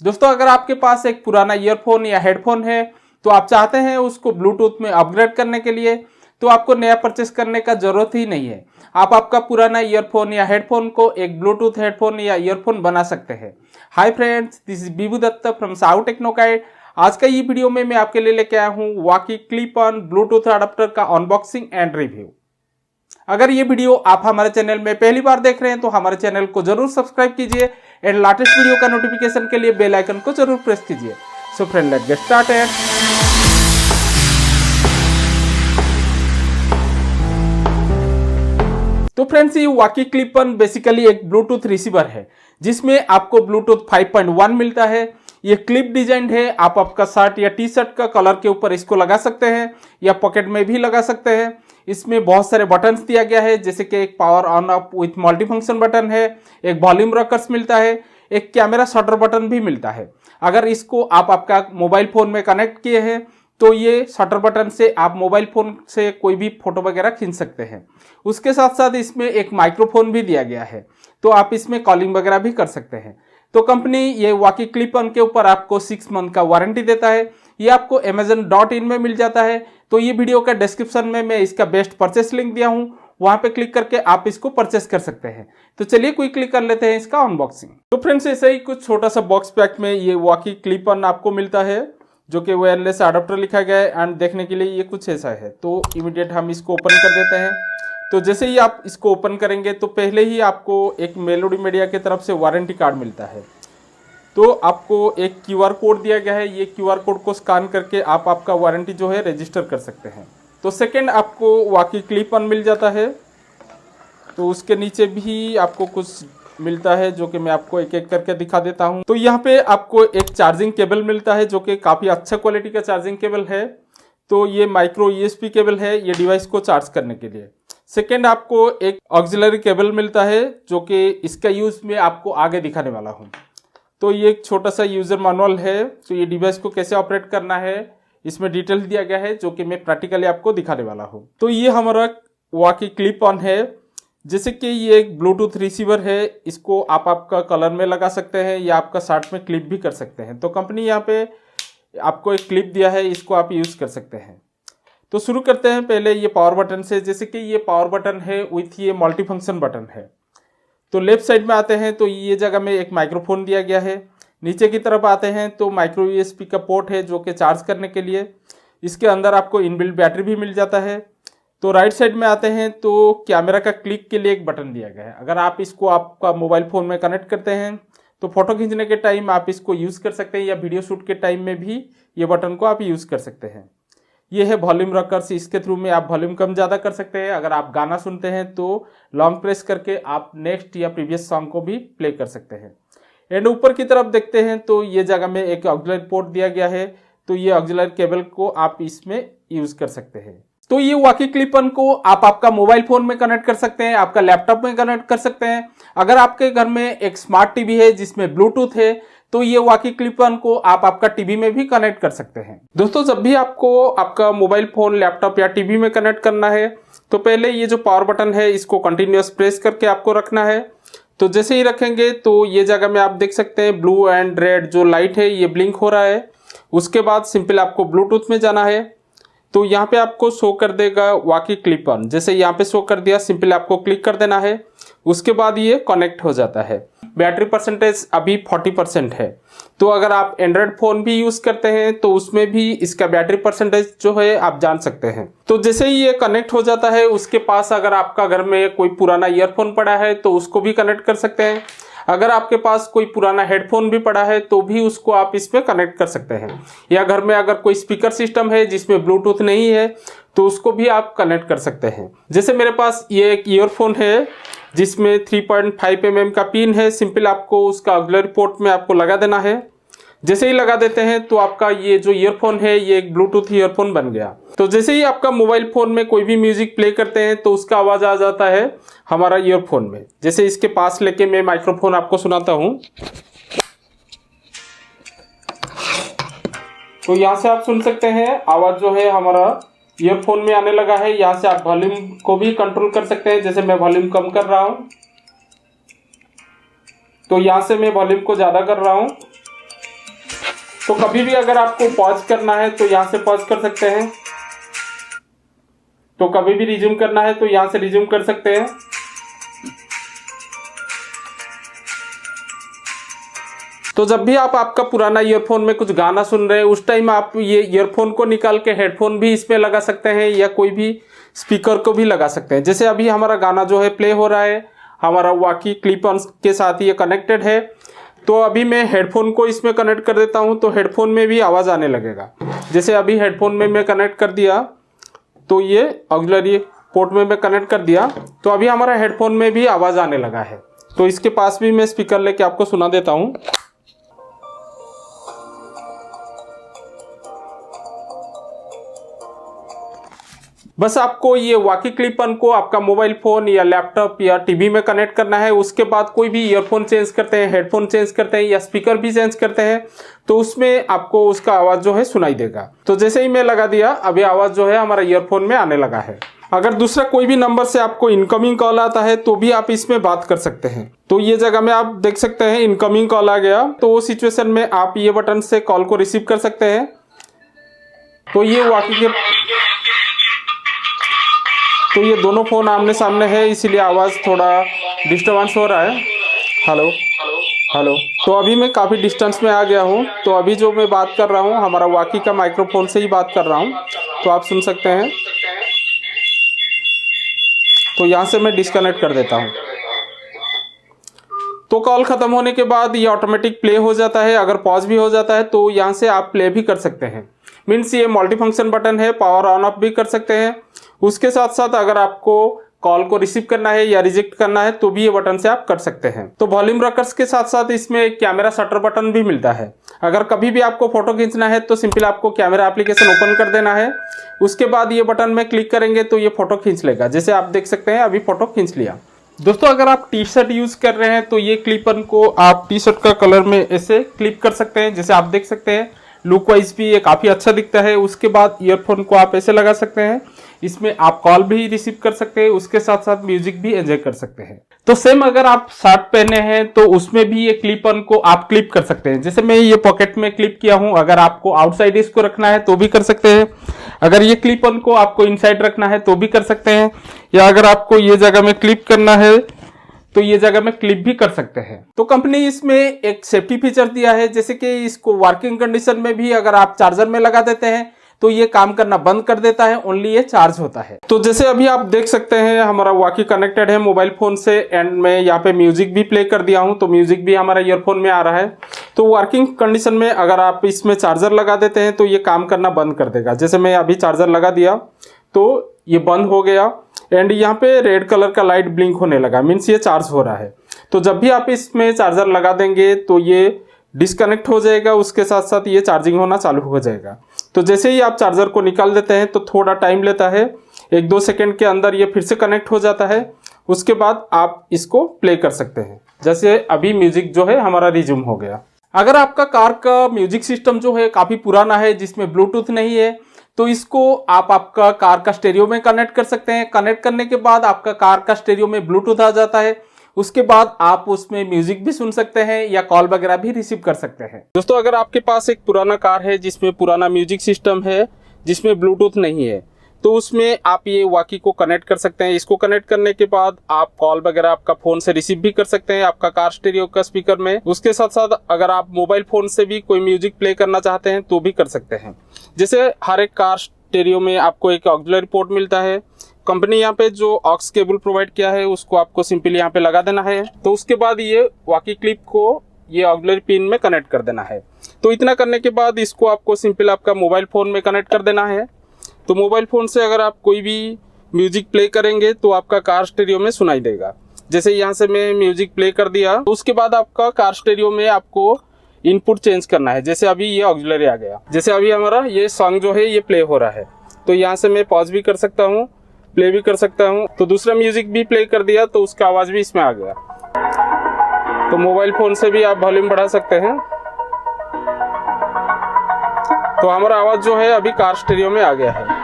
दोस्तों अगर आपके पास एक पुराना ईयरफोन या हेडफोन है तो आप चाहते हैं उसको ब्लूटूथ में अपग्रेड करने के लिए, तो आपको नया परचेस करने का जरूरत ही नहीं है। आप आपका पुराना ईयरफोन या हेडफोन को एक ब्लूटूथ हेडफोन या ईयरफोन बना सकते हैं। Hi friends, this is Bibu Datta from Sahu techno guide. आज का ये वीडियो में मैं आपके लिए लेके आया हूँ वाकी क्लिप ऑन ब्लूटूथ अडाप्टर का अनबॉक्सिंग एंड रिव्यू। अगर ये वीडियो आप हमारे चैनल में पहली बार देख रहे हैं तो हमारे चैनल को जरूर सब्सक्राइब कीजिए एंड लेटेस्ट वीडियो का नोटिफिकेशन के लिए बेल आइकन को जरूर प्रेस कीजिए। So friend, let's get started. तो फ्रेंड्स, ये वाकी क्लिप ऑन बेसिकली एक ब्लूटूथ रिसीवर है जिसमें आपको ब्लूटूथ 5.1 मिलता है। ये क्लिप डिजाइन है, आप आपका शर्ट या टी शर्ट का कलर के ऊपर इसको लगा सकते हैं या पॉकेट में भी लगा सकते हैं। इसमें बहुत सारे बटन्स दिया गया है, जैसे कि एक power on off with multi function button है, एक वॉल्यूम रॉकर्स मिलता है, एक कैमरा शटर बटन भी मिलता है। अगर इसको आप आपका मोबाइल फोन में कनेक्ट किए हैं तो ये शटर बटन से आप मोबाइल फोन से कोई भी फोटो वगैरह खींच सकते हैं। उसके साथ साथ इसमें एक माइक्रोफोन भी दिया गया है, तो आप इसमें कॉलिंग वगैरह भी कर सकते हैं। तो कंपनी ये वाकी क्लिप ऑन के ऊपर आपको 6 मंथ का वारंटी देता है। ये आपको amazon.in में मिल जाता है। तो ये वीडियो का डिस्क्रिप्शन में मैं इसका बेस्ट परचेस लिंक दिया हूँ, वहां पे क्लिक करके आप इसको परचेस कर सकते हैं। तो चलिए क्विकली कर लेते हैं इसका अनबॉक्सिंग। तो फ्रेंड्स, ऐसे ही कुछ छोटा सा बॉक्स पैक में ये वाकी क्लिप ऑन आपको मिलता है, जो कि वायरलेस अडाप्टर लिखा गया है एंड देखने के लिए ये कुछ ऐसा है। तो इमीडिएट हम इसको ओपन कर देते हैं। तो जैसे ही आप इसको ओपन करेंगे तो पहले ही आपको एक मेलोडी मीडिया की तरफ से वारंटी कार्ड मिलता है। तो आपको एक QR कोड दिया गया है, ये QR कोड को स्कैन करके आप आपका वारंटी जो है रजिस्टर कर सकते हैं। तो सेकंड, आपको वाकी क्लिप ऑन मिल जाता है। तो उसके नीचे भी आपको कुछ मिलता है जो कि मैं आपको एक एक करके दिखा देता हूं। तो यहाँ पे आपको एक चार्जिंग केबल मिलता है जो कि काफ़ी अच्छा क्वालिटी का चार्जिंग केबल है। तो ये माइक्रो USB केबल है, ये डिवाइस को चार्ज करने के लिए। सेकेंड, आपको एक ऑक्सिलरी केबल मिलता है जो कि इसका यूज़ मैं आपको आगे दिखाने वाला हूँ। तो ये एक छोटा सा यूज़र मैनुअल है, तो ये डिवाइस को कैसे ऑपरेट करना है इसमें डिटेल दिया गया है, जो कि मैं प्रैक्टिकली आपको दिखाने वाला हूँ। तो ये हमारा वाकी क्लिप ऑन है। जैसे कि ये एक ब्लूटूथ रिसीवर है, इसको आप आपका कलर में लगा सकते हैं या आपका शर्ट में क्लिप भी कर सकते हैं। तो कंपनी यहाँ पे आपको एक क्लिप दिया है, इसको आप यूज़ कर सकते हैं। तो शुरू करते हैं पहले ये पावर बटन से। जैसे कि ये पावर बटन है विथ ये मल्टी फंक्शन बटन है। तो लेफ्ट साइड में आते हैं तो ये जगह में एक माइक्रोफोन दिया गया है। नीचे की तरफ आते हैं तो माइक्रो USB का पोर्ट है जो कि चार्ज करने के लिए। इसके अंदर आपको इनबिल्ट बैटरी भी मिल जाता है। तो राइट साइड में आते हैं तो कैमरा का क्लिक के लिए एक बटन दिया गया है। अगर आप इसको आपका मोबाइल फ़ोन में कनेक्ट करते हैं तो फोटो खींचने के टाइम आप इसको यूज़ कर सकते हैं या वीडियो शूट के टाइम में भी ये बटन को आप यूज़ कर सकते हैं। ये है वॉल्यूम रॉकर्स, इसके थ्रू में आप वॉल्यूम कम ज़्यादा कर सकते हैं। अगर आप गाना सुनते हैं तो लॉन्ग प्रेस करके आप नेक्स्ट या प्रीवियस सॉन्ग को भी प्ले कर सकते हैं। एंड ऊपर की तरफ देखते हैं तो ये जगह में एक ऑक्सिलरी पोर्ट दिया गया है। तो ये ऑक्सिलरी केबल को आप इसमें यूज़ कर सकते हैं। तो ये वाकी क्लिप ऑन को आप आपका मोबाइल फोन में कनेक्ट कर सकते हैं, आपका लैपटॉप में कनेक्ट कर सकते हैं। अगर आपके घर में एक स्मार्ट टीवी है जिसमें ब्लूटूथ है तो ये वाकी क्लिप ऑन को आप आपका टीवी में भी कनेक्ट कर सकते हैं। दोस्तों, जब भी आपको आपका मोबाइल फोन, लैपटॉप या टीवी में कनेक्ट करना है तो पहले ये जो पावर बटन है इसको कंटिन्यूअस प्रेस करके आपको रखना है। तो जैसे ही रखेंगे तो ये जगह में आप देख सकते हैं ब्लू एंड रेड जो लाइट है ये ब्लिंक हो रहा है। उसके बाद सिंपल आपको ब्लूटूथ में जाना है। तो यहाँ पे आपको शो कर देगा वाकी क्लिप ऑन। जैसे यहाँ पे शो कर दिया, सिंपल आपको क्लिक कर देना है। उसके बाद ये कनेक्ट हो जाता है। बैटरी परसेंटेज अभी 40% है। तो अगर आप एंड्रॉयड फ़ोन भी यूज़ करते हैं तो उसमें भी इसका बैटरी परसेंटेज जो है आप जान सकते हैं। तो जैसे ही ये कनेक्ट हो जाता है, उसके पास अगर आपका घर में कोई पुराना ईयरफोन पड़ा है तो उसको भी कनेक्ट कर सकते हैं। अगर आपके पास कोई पुराना हेडफोन भी पड़ा है तो भी उसको आप इसमें कनेक्ट कर सकते हैं। या घर में अगर कोई स्पीकर सिस्टम है जिसमें ब्लूटूथ नहीं है तो उसको भी आप कनेक्ट कर सकते हैं। जैसे मेरे पास ये एक ईयरफोन है जिसमें 3.5 mm का पिन है। सिंपल आपको उसका ऑक्सिलरी पोर्ट में आपको लगा देना है। जैसे ही लगा देते हैं तो आपका ये जो ईयरफोन है ये एक ब्लूटूथ ईयरफोन बन गया। तो जैसे ही आपका मोबाइल फोन में कोई भी म्यूजिक प्ले करते हैं तो उसका आवाज़ आ जाता है हमारा ईयरफोन में। जैसे इसके पास लेके मैं माइक्रोफोन आपको सुनाता हूँ तो यहाँ से आप सुन सकते हैं आवाज़ जो है हमारा ईयरफोन में आने लगा है। यहाँ से आप वॉल्यूम को भी कंट्रोल कर सकते हैं। जैसे मैं वॉल्यूम कम कर रहा हूँ तो यहाँ से मैं वॉल्यूम को ज़्यादा कर रहा हूँ। तो कभी भी अगर आपको पॉज करना है तो यहाँ से पॉज कर सकते हैं, तो कभी भी रिज्यूम करना है तो यहाँ से रिज्यूम कर सकते हैं। तो जब भी आप आपका पुराना ईयरफोन में कुछ गाना सुन रहे हैं उस टाइम आप ये ईयरफोन को निकाल के हेडफोन भी इसमें लगा सकते हैं या कोई भी स्पीकर को भी लगा सकते हैं। जैसे अभी हमारा गाना जो है प्ले हो रहा है, हमारा वाकी क्लिप ऑन के साथ ये कनेक्टेड है, तो अभी मैं हेडफोन को इसमें कनेक्ट कर देता हूं तो हेडफोन में भी आवाज़ आने लगेगा। जैसे अभी हेडफोन में मैं कनेक्ट कर दिया तो ये ऑक्सिलरी पोर्ट में मैं कनेक्ट कर दिया तो अभी हमारा हेडफोन में भी आवाज़ आने लगा है। तो इसके पास भी मैं स्पीकर लेके आपको सुना देता हूँ। बस आपको ये वाकी क्लिप ऑन को आपका मोबाइल फोन या लैपटॉप या टीवी में कनेक्ट करना है। उसके बाद कोई भी ईयरफोन चेंज करते हैं, हेडफोन चेंज करते हैं या स्पीकर भी चेंज करते हैं तो उसमें आपको उसका आवाज़ जो है सुनाई देगा। तो जैसे ही मैं लगा दिया अभी आवाज़ जो है हमारा ईयरफोन में आने लगा है। अगर दूसरा कोई भी नंबर से आपको इनकमिंग कॉल आता है तो भी आप इसमें बात कर सकते हैं। तो ये जगह में आप देख सकते हैं इनकमिंग कॉल आ गया, तो वो सिचुएशन में आप ये बटन से कॉल को रिसीव कर सकते हैं। तो ये वाकी के तो ये दोनों फ़ोन आमने सामने है इसीलिए आवाज़ थोड़ा डिस्टर्बेंस हो रहा है। Hello hello. तो अभी मैं काफ़ी डिस्टेंस में आ गया हूँ, तो अभी जो मैं बात कर रहा हूँ हमारा वाकी का माइक्रोफोन से ही बात कर रहा हूँ, तो आप सुन सकते हैं। तो यहाँ से मैं डिस्कनेक्ट कर देता हूँ। तो कॉल ख़त्म होने के बाद ये ऑटोमेटिक प्ले हो जाता है। अगर पॉज भी हो जाता है तो यहाँ से आप प्ले भी कर सकते हैं। मीन्स ये मल्टी फंक्शन बटन है, पावर ऑन ऑफ भी कर सकते हैं। उसके साथ साथ अगर आपको कॉल को रिसीव करना है या रिजेक्ट करना है तो भी ये बटन से आप कर सकते हैं। तो वॉल्यूम रॉकर्स के साथ साथ इसमें एक कैमरा शटर बटन भी मिलता है। अगर कभी भी आपको फोटो खींचना है तो सिंपल आपको कैमरा एप्लीकेशन ओपन कर देना है। उसके बाद ये बटन में क्लिक करेंगे तो ये फोटो खींच लेगा। जैसे आप देख सकते हैं अभी फोटो खींच लिया। दोस्तों अगर आप टी शर्ट यूज कर रहे हैं तो ये क्लिपन को आप टी शर्ट का कलर में ऐसे क्लिप कर सकते हैं। जैसे आप देख सकते हैं लुक वाइज भी ये काफ़ी अच्छा दिखता है। उसके बाद ईयरफोन को आप ऐसे लगा सकते हैं, इसमें आप कॉल भी रिसीव कर सकते हैं, उसके साथ साथ म्यूजिक भी एंजॉय कर सकते हैं। तो सेम अगर आप शर्ट पहने हैं तो उसमें भी ये क्लिपन को आप क्लिप कर सकते हैं। जैसे मैं ये पॉकेट में क्लिप किया हूं, अगर आपको आउटसाइड इसको रखना है तो भी कर सकते हैं। अगर ये क्लिपन को आपको इनसाइड रखना है तो भी कर सकते हैं, या अगर आपको ये जगह में क्लिप करना है तो ये जगह में क्लिप भी कर सकते हैं। तो कंपनी इसमें एक सेफ्टी फीचर दिया है, जैसे कि इसको वर्किंग कंडीशन में भी अगर आप चार्जर में लगा देते हैं तो ये काम करना बंद कर देता है, ओनली ये चार्ज होता है। तो जैसे अभी आप देख सकते हैं हमारा वाकी कनेक्टेड है मोबाइल फोन से, एंड मैं यहाँ पे म्यूजिक भी प्ले कर दिया हूँ तो म्यूजिक भी हमारा ईयरफोन में आ रहा है। तो वर्किंग कंडीशन में अगर आप इसमें चार्जर लगा देते हैं तो ये काम करना बंद कर देगा। जैसे मैं अभी चार्जर लगा दिया तो ये बंद हो गया, एंड यहाँ पे रेड कलर का लाइट ब्लिंक होने लगा, मीन्स ये चार्ज हो रहा है। तो जब भी आप इसमें चार्जर लगा देंगे तो ये डिस्कनेक्ट हो जाएगा, उसके साथ साथ ये चार्जिंग होना चालू हो जाएगा। तो जैसे ही आप चार्जर को निकाल देते हैं तो थोड़ा टाइम लेता है, 1-2 सेकेंड के अंदर ये फिर से कनेक्ट हो जाता है। उसके बाद आप इसको प्ले कर सकते हैं। जैसे अभी म्यूजिक जो है हमारा रिज्यूम हो गया। अगर आपका कार का म्यूजिक सिस्टम जो है काफ़ी पुराना है, जिसमें ब्लूटूथ नहीं है, तो इसको आप आपका कार का स्टेरियो में कनेक्ट कर सकते हैं। कनेक्ट करने के बाद आपका कार का स्टेरियो में ब्लूटूथ आ जाता है। उसके बाद आप उसमें म्यूजिक भी सुन सकते हैं या कॉल वगैरह भी रिसीव कर सकते हैं। दोस्तों अगर आपके पास एक पुराना कार है जिसमें पुराना म्यूजिक सिस्टम है, जिसमें ब्लूटूथ नहीं है, तो उसमें आप ये वाकी को कनेक्ट कर सकते हैं। इसको कनेक्ट करने के बाद आप कॉल वगैरह आपका फोन से रिसीव भी कर सकते हैं आपका कार स्टेरियो का स्पीकर में। उसके साथ साथ अगर आप मोबाइल फोन से भी कोई म्यूजिक प्ले करना चाहते हैं तो भी कर सकते हैं। जैसे हर एक कार स्टेरियो में आपको एक ऑक्सिलरी पोर्ट मिलता है। कंपनी यहाँ पे जो ऑक्स केबल प्रोवाइड किया है उसको आपको सिंपली यहाँ पे लगा देना है। तो उसके बाद ये वाकी क्लिप को ये ऑक्सिलरी पिन में कनेक्ट कर देना है। तो इतना करने के बाद इसको आपको सिंपल आपका मोबाइल फ़ोन में कनेक्ट कर देना है। तो मोबाइल फ़ोन से अगर आप कोई भी म्यूजिक प्ले करेंगे तो आपका कार स्टेरियो में सुनाई देगा। जैसे यहाँ से मैं म्यूजिक प्ले कर दिया, तो उसके बाद आपका कार स्टेरियो में आपको इनपुट चेंज करना है। जैसे अभी ये ऑक्सिलरी आ गया, जैसे अभी हमारा ये सॉन्ग जो है ये प्ले हो रहा है, तो यहाँ से मैं पॉज भी कर सकता हूँ, प्ले भी कर सकता हूँ। तो दूसरा म्यूजिक भी प्ले कर दिया तो उसका आवाज़ भी इसमें आ गया। तो मोबाइल फ़ोन से भी आप वॉल्यूम बढ़ा सकते हैं। तो हमारा आवाज़ जो है अभी कार स्टेरियो में आ गया है।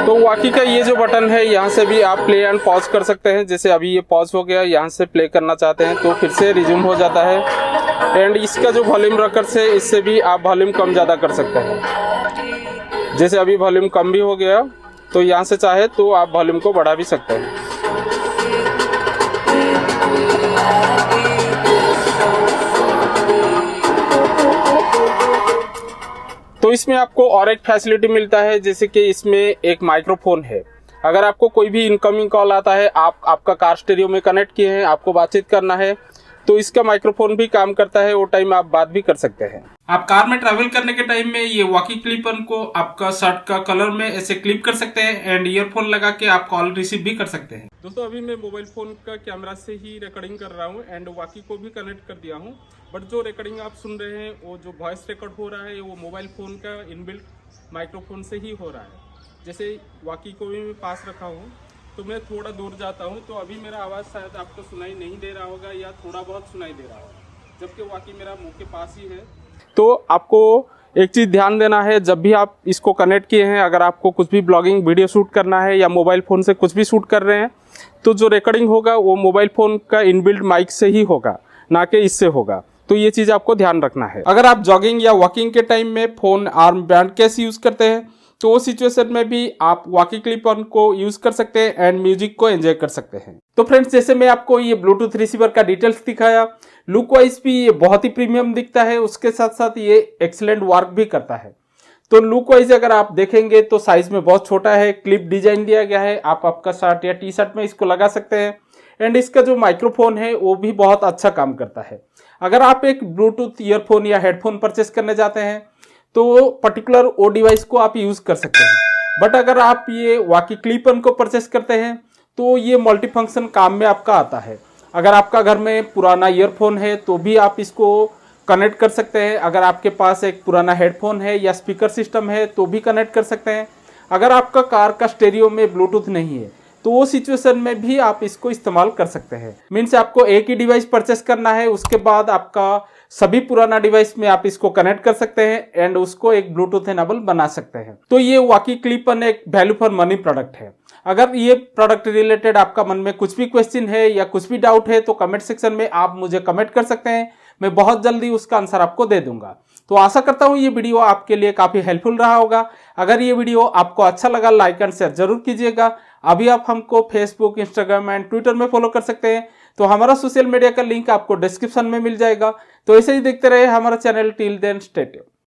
तो वाकी का ये जो बटन है, यहाँ से भी आप प्ले एंड पॉज कर सकते हैं। जैसे अभी ये पॉज हो गया, यहाँ से प्ले करना चाहते हैं तो फिर से रिज्यूम हो जाता है। एंड इसका जो वॉल्यूम रकर्स है, इससे भी आप वॉल्यूम कम ज़्यादा कर सकते हैं। जैसे अभी वॉल्यूम कम भी हो गया तो यहाँ से चाहे तो आप वॉल्यूम को बढ़ा भी सकते हैं। तो इसमें आपको और एक फैसिलिटी मिलता है, जैसे कि इसमें एक माइक्रोफोन है। अगर आपको कोई भी इनकमिंग कॉल आता है, आपका कार स्टीरियो में कनेक्ट किए हैं, आपको बातचीत करना है, तो इसका माइक्रोफोन भी काम करता है। वो टाइम आप बात भी कर सकते हैं। आप कार में ट्रैवल करने के टाइम में ये वॉकी क्लिपर को आपका शर्ट का कलर में ऐसे क्लिप कर सकते हैं एंड ईयरफोन लगा के आप कॉल रिसीव भी कर सकते हैं। दोस्तों, अभी मैं मोबाइल फोन का कैमरा से ही रिकॉर्डिंग कर रहा हूँ एंड वॉकी को भी कनेक्ट कर दिया हूँ। बट जो रिकॉर्डिंग आप सुन रहे हैं, वो जो वॉइस रिकॉर्ड हो रहा है, वो मोबाइल फोन का इनबिल्ट माइक्रोफोन से ही हो रहा है। जैसे वॉकी को भी मैं पास रखा हूँ तो मैं थोड़ा दूर जाता हूँ तो अभी मेरा आवाज़ शायद आपको सुनाई नहीं दे रहा होगा या थोड़ा बहुत सुनाई दे रहा होगा, जबकि वॉकी मेरा मुंह के पास ही है। तो आपको एक चीज़ ध्यान देना है, जब भी आप इसको कनेक्ट किए हैं, अगर आपको कुछ भी ब्लॉगिंग वीडियो शूट करना है या मोबाइल फ़ोन से कुछ भी शूट कर रहे हैं, तो जो रिकॉर्डिंग होगा वो मोबाइल फ़ोन का इनबिल्ट माइक से ही होगा, ना कि इससे होगा। तो ये चीज़ आपको ध्यान रखना है। अगर आप जॉगिंग या वॉकिंग के टाइम में फ़ोन आर्म बैंड कैसे यूज़ करते हैं, तो वो सिचुएशन में भी आप वॉकी क्लिप ऑन को यूज कर सकते हैं एंड म्यूजिक को एंजॉय कर सकते हैं। तो फ्रेंड्स, जैसे मैं आपको ये ब्लूटूथ रिसीवर का डिटेल्स दिखाया, लुक वाइज भी ये बहुत ही प्रीमियम दिखता है, उसके साथ साथ ये एक्सीलेंट वर्क भी करता है। तो लुक वाइज अगर आप देखेंगे तो साइज में बहुत छोटा है, क्लिप डिजाइन दिया गया है, आप आपका शर्ट या टी शर्ट में इसको लगा सकते हैं। एंड इसका जो माइक्रोफोन है वो भी बहुत अच्छा काम करता है। अगर आप एक ब्लूटूथ ईयरफोन या हेडफोन परचेस करने जाते हैं तो पर्टिकुलर वो डिवाइस को आप यूज कर सकते हैं। बट अगर आप ये वॉकी क्लिप को परचेस करते हैं तो ये मल्टीफंक्शन काम में आपका आता है। अगर आपका घर में पुराना ईयरफोन है तो भी आप इसको कनेक्ट कर सकते हैं। अगर आपके पास एक पुराना हेडफोन है या स्पीकर सिस्टम है तो भी कनेक्ट कर सकते हैं। अगर आपका कार का स्टेरियो में ब्लूटूथ नहीं है तो वो सिचुएशन में भी आप इसको इस्तेमाल कर सकते हैं। मीन्स आपको एक ही डिवाइस परचेस करना है, उसके बाद आपका सभी पुराना डिवाइस में आप इसको कनेक्ट कर सकते हैं एंड उसको एक ब्लूटूथ एनेबल बना सकते हैं। तो ये वॉकी क्लिप एक वैल्यू फॉर मनी प्रोडक्ट है। अगर ये प्रोडक्ट रिलेटेड आपका मन में कुछ भी क्वेश्चन है या कुछ भी डाउट है तो कमेंट सेक्शन में आप मुझे कमेंट कर सकते हैं, मैं बहुत जल्दी उसका आंसर आपको दे दूंगा। तो आशा करता हूँ ये वीडियो आपके लिए काफी हेल्पफुल रहा होगा। अगर ये वीडियो आपको अच्छा लगा, लाइक एंड शेयर जरूर कीजिएगा। अभी आप हमको फेसबुक, इंस्टाग्राम एंड ट्विटर में फॉलो कर सकते हैं। तो हमारा सोशल मीडिया का लिंक आपको डिस्क्रिप्शन में मिल जाएगा। तो ऐसे ही देखते रहे हमारा channel. Till then stay tuned.